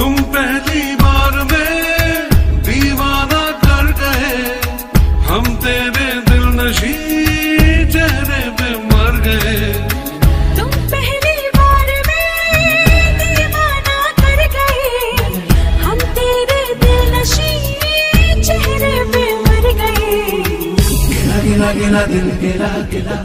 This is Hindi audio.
तुम पहली बार में दीवाना कर गए, हम तेरे दिल नशी चेहरे पे मर गए। तुम पहली बार में दीवाना कर गए, हम तेरे दिल नशी चेहरे पे मर गए। गिला गिला गिला दिल गिला गिला।